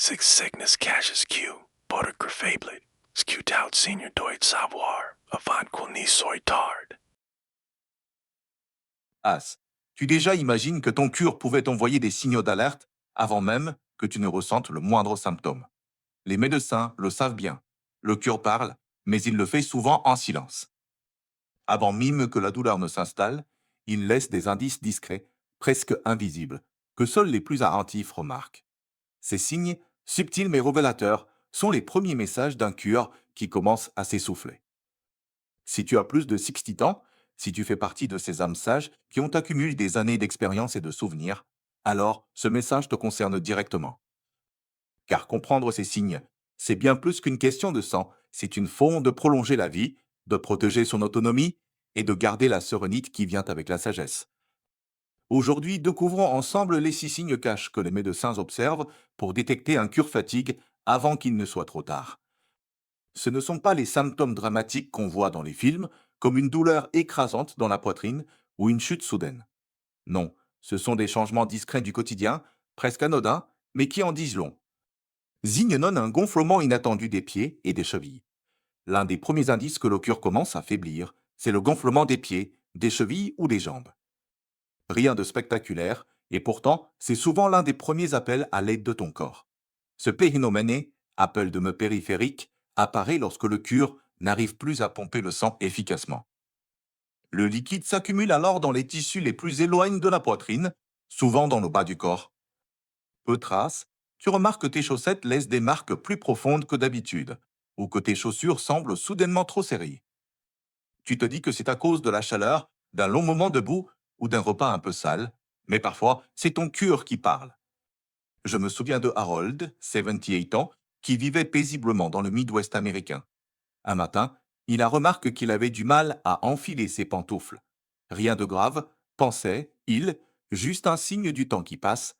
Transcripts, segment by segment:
Six Cygnus Cassius Q, Potter Fablet, Scutout Senior Doit Savoir, Avant Quilni Soy Tard. As, tu déjà imagines que ton cure pouvait t'envoyer des signaux d'alerte avant même que tu ne ressentes le moindre symptôme. Les médecins le savent bien. Le cure parle, mais il le fait souvent en silence. Avant même que la douleur ne s'installe, il laisse des indices discrets, presque invisibles, que seuls les plus attentifs remarquent. Ces signes, subtils mais révélateurs, sont les premiers messages d'un cure qui commence à s'essouffler. Si tu as plus de 60 ans, si tu fais partie de ces âmes sages qui ont accumulé des années d'expérience et de souvenirs, alors ce message te concerne directement. Car comprendre ces signes, c'est bien plus qu'une question de sang, c'est une façon de prolonger la vie, de protéger son autonomie et de garder la sérénité qui vient avec la sagesse. Aujourd'hui, découvrons ensemble les 6 signes cachés que les médecins observent pour détecter un cure fatigue avant qu'il ne soit trop tard. Ce ne sont pas les symptômes dramatiques qu'on voit dans les films, comme une douleur écrasante dans la poitrine ou une chute soudaine. Non, ce sont des changements discrets du quotidien, presque anodins, mais qui en disent long. Zignonnent un gonflement inattendu des pieds et des chevilles. L'un des premiers indices que le cœur commence à faiblir, c'est le gonflement des pieds, des chevilles ou des jambes. Rien de spectaculaire, et pourtant, c'est souvent l'un des premiers appels à l'aide de ton corps. Ce phénomène, appel de me périphérique, apparaît lorsque le cure n'arrive plus à pomper le sang efficacement. Le liquide s'accumule alors dans les tissus les plus éloignés de la poitrine, souvent dans le bas du corps. Peu traces, tu remarques que tes chaussettes laissent des marques plus profondes que d'habitude, ou que tes chaussures semblent soudainement trop serrées. Tu te dis que c'est à cause de la chaleur, d'un long moment debout ou d'un repas un peu sale, mais parfois c'est ton cœur qui parle. Je me souviens de Harold, 78 ans, qui vivait paisiblement dans le Midwest américain. Un matin, il a remarqué qu'il avait du mal à enfiler ses pantoufles. Rien de grave, pensait-il, juste un signe du temps qui passe.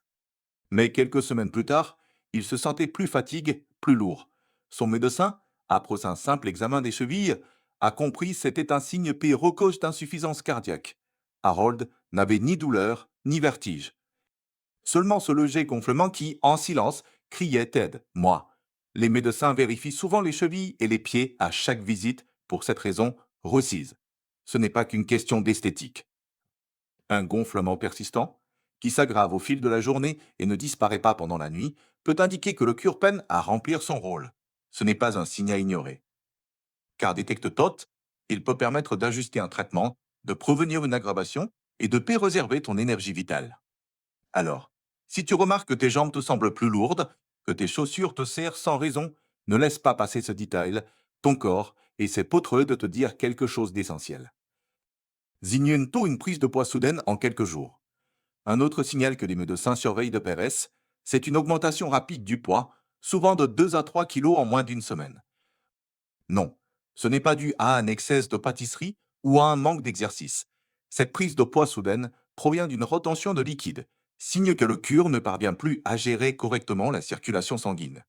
Mais quelques semaines plus tard, il se sentait plus fatigué, plus lourd. Son médecin, après un simple examen des chevilles, a compris que c'était un signe précoce d'insuffisance cardiaque. Harold n'avait ni douleur, ni vertige. Seulement ce léger gonflement qui, en silence, criait aide, moi. Les médecins vérifient souvent les chevilles et les pieds à chaque visite, pour cette raison, recise. Ce n'est pas qu'une question d'esthétique. Un gonflement persistant, qui s'aggrave au fil de la journée et ne disparaît pas pendant la nuit, peut indiquer que le cure peine à remplir son rôle. Ce n'est pas un signe à ignorer. Car détecte TOT, il peut permettre d'ajuster un traitement, de prévenir une aggravation et de préserver ton énergie vitale. Alors, si tu remarques que tes jambes te semblent plus lourdes, que tes chaussures te serrent sans raison, ne laisse pas passer ce détail. Ton corps essaie potreux de te dire quelque chose d'essentiel. Zignune tôt une prise de poids soudaine en quelques jours. Un autre signal que les médecins surveillent de Pérez, c'est une augmentation rapide du poids, souvent de 2 à 3 kilos en moins d'une semaine. Non, ce n'est pas dû à un excès de pâtisserie ou à un manque d'exercice. Cette prise de poids soudaine provient d'une retention de liquide, signe que le cure ne parvient plus à gérer correctement la circulation sanguine.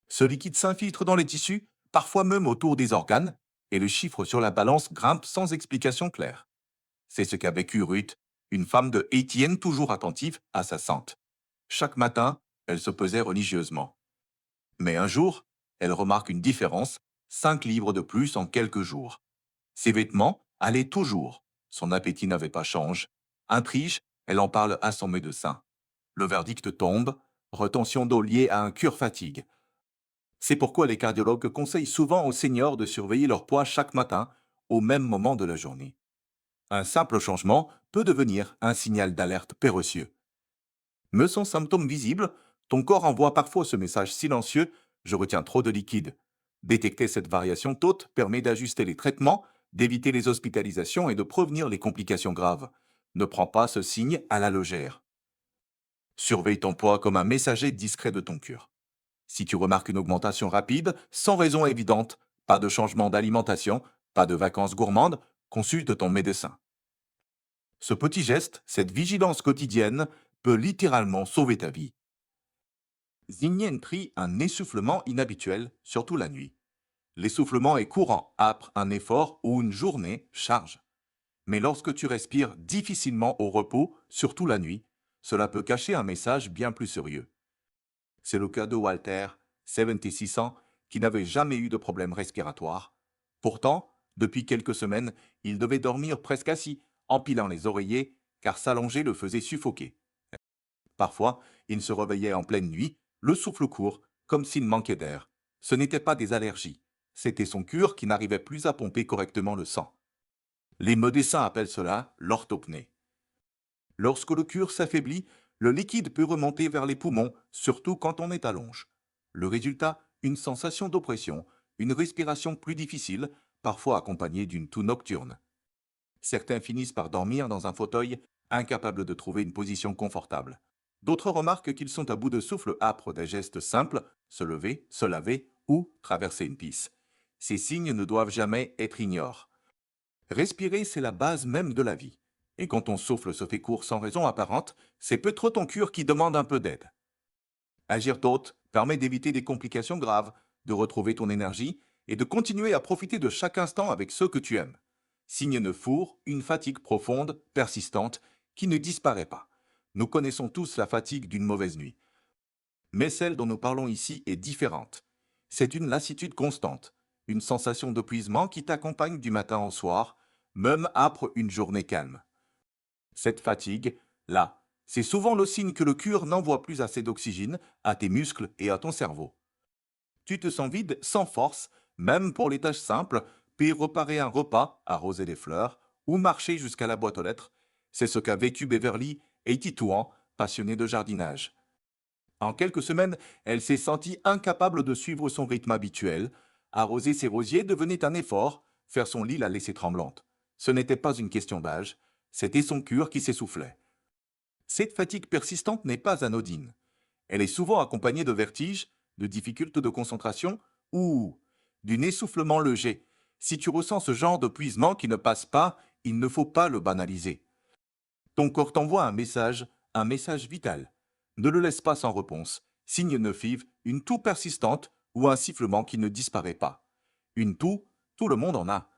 Ce liquide s'infiltre dans les tissus, parfois même autour des organes, et le chiffre sur la balance grimpe sans explication claire. C'est ce qu'a vécu Ruth, une femme de Étienne toujours attentive à sa santé. Chaque matin, elle se pesait religieusement. Mais un jour, elle remarque une différence, 5 livres de plus en quelques jours. Ses vêtements allaient toujours. Son appétit n'avait pas changé. Intrige, elle en parle à son médecin. Le verdict tombe, retention d'eau liée à un cure fatigue. C'est pourquoi les cardiologues conseillent souvent aux seniors de surveiller leur poids chaque matin, au même moment de la journée. Un simple changement peut devenir un signal d'alerte pérocieux. Me sans symptômes visibles, ton corps envoie parfois ce message silencieux: je retiens trop de liquide. Détecter cette variation tôt permet d'ajuster les traitements, d'éviter les hospitalisations et de prévenir les complications graves. Ne prends pas ce signe à la légère. Surveille ton poids comme un messager discret de ton cœur. Si tu remarques une augmentation rapide, sans raison évidente, pas de changement d'alimentation, pas de vacances gourmandes, consulte ton médecin. Ce petit geste, cette vigilance quotidienne, peut littéralement sauver ta vie. Zignien trie un essoufflement inhabituel, surtout la nuit. L'essoufflement est courant après un effort ou une journée charge. Mais lorsque tu respires difficilement au repos, surtout la nuit, cela peut cacher un message bien plus sérieux. C'est le cas de Walter, 76 ans, qui n'avait jamais eu de problème respiratoire. Pourtant, depuis quelques semaines, il devait dormir presque assis, empilant les oreillers, car s'allonger le faisait suffoquer. Parfois, il se réveillait en pleine nuit, le souffle court, comme s'il manquait d'air. Ce n'était pas des allergies, c'était son cœur qui n'arrivait plus à pomper correctement le sang. Les médecins appellent cela l'orthopnée. Lorsque le cœur s'affaiblit, le liquide peut remonter vers les poumons, surtout quand on est allonge. Le résultat, une sensation d'oppression, une respiration plus difficile, parfois accompagnée d'une toux nocturne. Certains finissent par dormir dans un fauteuil, incapables de trouver une position confortable. D'autres remarquent qu'ils sont à bout de souffle âpre des gestes simples, se lever, se laver ou traverser une piste. Ces signes ne doivent jamais être ignorés. Respirer, c'est la base même de la vie. Et quand ton souffle se fait court sans raison apparente, c'est peut-être ton cœur qui demande un peu d'aide. Agir d'autre permet d'éviter des complications graves, de retrouver ton énergie et de continuer à profiter de chaque instant avec ceux que tu aimes. Signe de four, une fatigue profonde, persistante, qui ne disparaît pas. Nous connaissons tous la fatigue d'une mauvaise nuit. Mais celle dont nous parlons ici est différente. C'est une lassitude constante, une sensation d'épuisement qui t'accompagne du matin au soir, même après une journée calme. Cette fatigue, là, c'est souvent le signe que le cœur n'envoie plus assez d'oxygène à tes muscles et à ton cerveau. Tu te sens vide, sans force, même pour les tâches simples, puis préparer un repas, arroser les fleurs ou marcher jusqu'à la boîte aux lettres. C'est ce qu'a vécu Beverly, 82 ans, passionnée de jardinage. En quelques semaines, elle s'est sentie incapable de suivre son rythme habituel. Arroser ses rosiers devenait un effort, faire son lit la laissait tremblante. Ce n'était pas une question d'âge, c'était son cœur qui s'essoufflait. Cette fatigue persistante n'est pas anodine. Elle est souvent accompagnée de vertiges, de difficultés de concentration ou d'un essoufflement léger. Si tu ressens ce genre d'épuisement qui ne passe pas, il ne faut pas le banaliser. Ton corps t'envoie un message vital. Ne le laisse pas sans réponse. Signe de FIV, une toux persistante ou un sifflement qui ne disparaît pas. Une toux, tout le monde en a.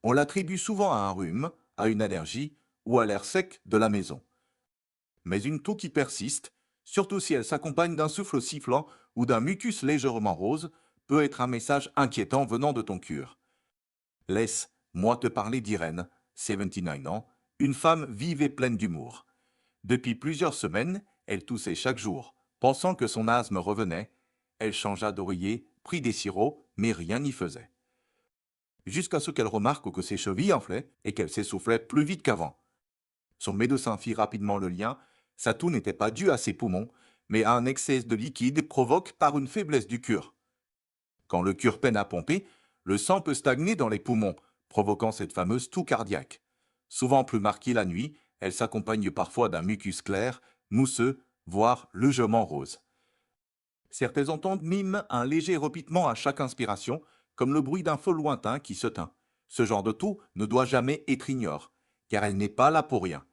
On l'attribue souvent à un rhume, à une allergie ou à l'air sec de la maison. Mais une toux qui persiste, surtout si elle s'accompagne d'un souffle sifflant ou d'un mucus légèrement rose, peut être un message inquiétant venant de ton cœur. Laisse-moi te parler d'Irène, 79 ans, une femme vive et pleine d'humour. Depuis plusieurs semaines, elle toussait chaque jour. Pensant que son asthme revenait, elle changea d'oreiller, prit des sirops, mais rien n'y faisait. Jusqu'à ce qu'elle remarque que ses chevilles enflaient et qu'elle s'essoufflait plus vite qu'avant. Son médecin fit rapidement le lien. Sa toux n'était pas due à ses poumons, mais à un excès de liquide provoqué par une faiblesse du cœur. Quand le cœur peine à pomper, le sang peut stagner dans les poumons, provoquant cette fameuse toux cardiaque. Souvent plus marquée la nuit, elle s'accompagne parfois d'un mucus clair, mousseux, voire légèrement rose. Certains entendent même un léger repitement à chaque inspiration, comme le bruit d'un feu lointain qui se teint. Ce genre de toux ne doit jamais être ignoré, car elle n'est pas là pour rien.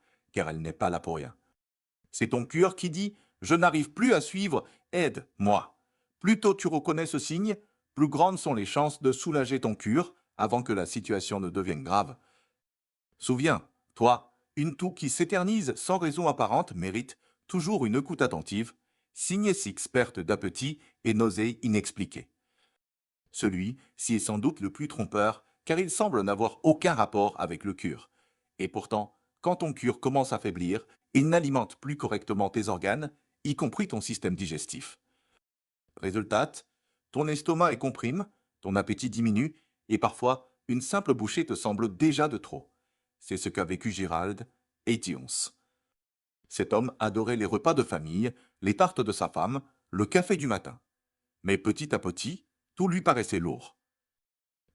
C'est ton cœur qui dit « Je n'arrive plus à suivre, aide-moi ». Plus tôt tu reconnais ce signe, plus grandes sont les chances de soulager ton cœur avant que la situation ne devienne grave. Souviens-toi, une toux qui s'éternise sans raison apparente mérite toujours une écoute attentive, signe six perte d'appétit et nausées inexpliquées. Celui-ci est sans doute le plus trompeur, car il semble n'avoir aucun rapport avec le cœur. Et pourtant, quand ton cœur commence à faiblir, il n'alimente plus correctement tes organes, y compris ton système digestif. Résultat, ton estomac est comprime, ton appétit diminue, et parfois, une simple bouchée te semble déjà de trop. C'est ce qu'a vécu Gérald, 81. Cet homme adorait les repas de famille, les tartes de sa femme, le café du matin. Mais petit à petit, tout lui paraissait lourd.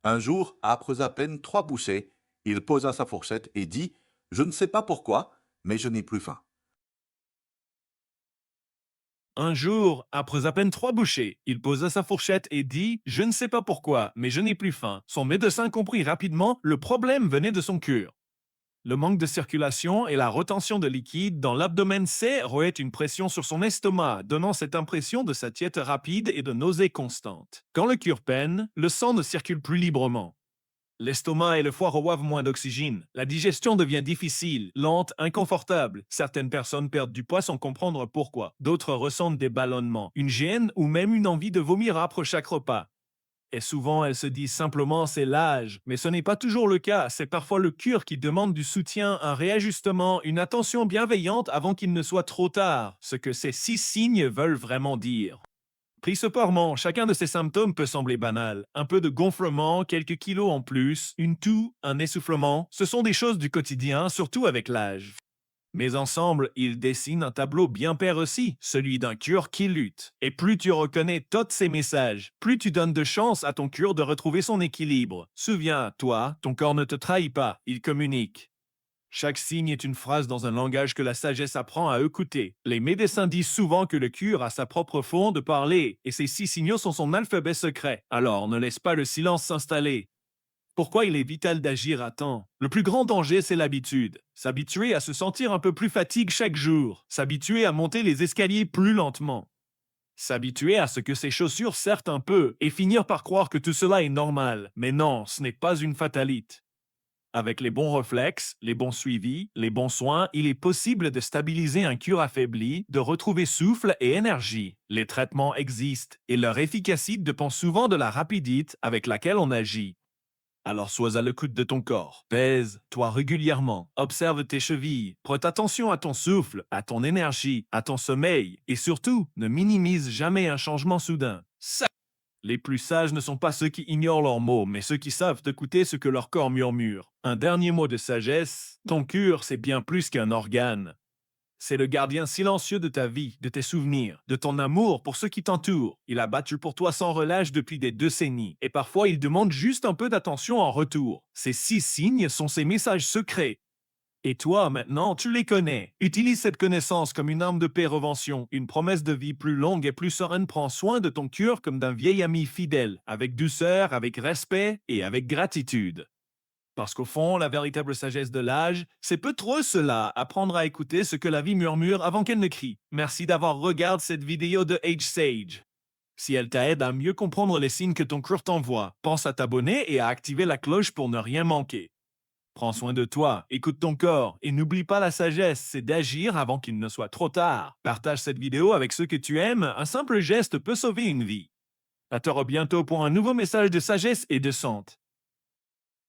Un jour, après à peine 3 bouchées, il posa sa fourchette et dit « Je ne sais pas pourquoi, mais je n'ai plus faim. » Un jour, après à peine 3 bouchées, il posa sa fourchette et dit « Je ne sais pas pourquoi, mais je n'ai plus faim. » Son médecin comprit rapidement, le problème venait de son cœur. Le manque de circulation et la retention de liquide dans l'abdomen serraient une pression sur son estomac, donnant cette impression de satiété rapide et de nausée constante. Quand le cœur peine, le sang ne circule plus librement. L'estomac et le foie reçoivent moins d'oxygène. La digestion devient difficile, lente, inconfortable. Certaines personnes perdent du poids sans comprendre pourquoi. D'autres ressentent des ballonnements, une gêne ou même une envie de vomir après chaque repas. Et souvent, elles se disent simplement c'est l'âge. Mais ce n'est pas toujours le cas. C'est parfois le cœur qui demande du soutien, un réajustement, une attention bienveillante avant qu'il ne soit trop tard. Ce que ces 6 signes veulent vraiment dire. Pris séparément, chacun de ces symptômes peut sembler banal. Un peu de gonflement, quelques kilos en plus, une toux, un essoufflement, ce sont des choses du quotidien, surtout avec l'âge. Mais ensemble, ils dessinent un tableau bien pair aussi, celui d'un cœur qui lutte. Et plus tu reconnais tous ces messages, plus tu donnes de chance à ton cœur de retrouver son équilibre. Souviens-toi, ton corps ne te trahit pas, il communique. Chaque signe est une phrase dans un langage que la sagesse apprend à écouter. Les médecins disent souvent que le cœur a sa propre façon de parler, et ces 6 signaux sont son alphabet secret. Alors ne laisse pas le silence s'installer. Pourquoi il est vital d'agir à temps? Le plus grand danger, c'est l'habitude. S'habituer à se sentir un peu plus fatigué chaque jour. S'habituer à monter les escaliers plus lentement. S'habituer à ce que ses chaussures serrent un peu et finir par croire que tout cela est normal. Mais non, ce n'est pas une fatalité. Avec les bons réflexes, les bons suivis, les bons soins, il est possible de stabiliser un cœur affaibli, de retrouver souffle et énergie. Les traitements existent et leur efficacité dépend souvent de la rapidité avec laquelle on agit. Alors sois à l'écoute de ton corps. Pèse-toi régulièrement. Observe tes chevilles. Prête attention à ton souffle, à ton énergie, à ton sommeil. Et surtout, ne minimise jamais un changement soudain. Les plus sages ne sont pas ceux qui ignorent leurs mots, mais ceux qui savent écouter ce que leur corps murmure. Un dernier mot de sagesse, ton cœur, c'est bien plus qu'un organe. C'est le gardien silencieux de ta vie, de tes souvenirs, de ton amour pour ceux qui t'entourent. Il a battu pour toi sans relâche depuis des décennies, et parfois il demande juste un peu d'attention en retour. Ces 6 signes sont ses messages secrets. Et toi, maintenant, tu les connais. Utilise cette connaissance comme une arme de prévention, une promesse de vie plus longue et plus sereine. Prends soin de ton cœur comme d'un vieil ami fidèle, avec douceur, avec respect et avec gratitude. Parce qu'au fond, la véritable sagesse de l'âge, c'est peu trop cela, apprendre à écouter ce que la vie murmure avant qu'elle ne crie. Merci d'avoir regardé cette vidéo de Age Sage. Si elle t'aide à mieux comprendre les signes que ton cœur t'envoie, pense à t'abonner et à activer la cloche pour ne rien manquer. Prends soin de toi, écoute ton corps et n'oublie pas la sagesse, c'est d'agir avant qu'il ne soit trop tard. Partage cette vidéo avec ceux que tu aimes, un simple geste peut sauver une vie. À te bientôt pour un nouveau message de sagesse et de santé.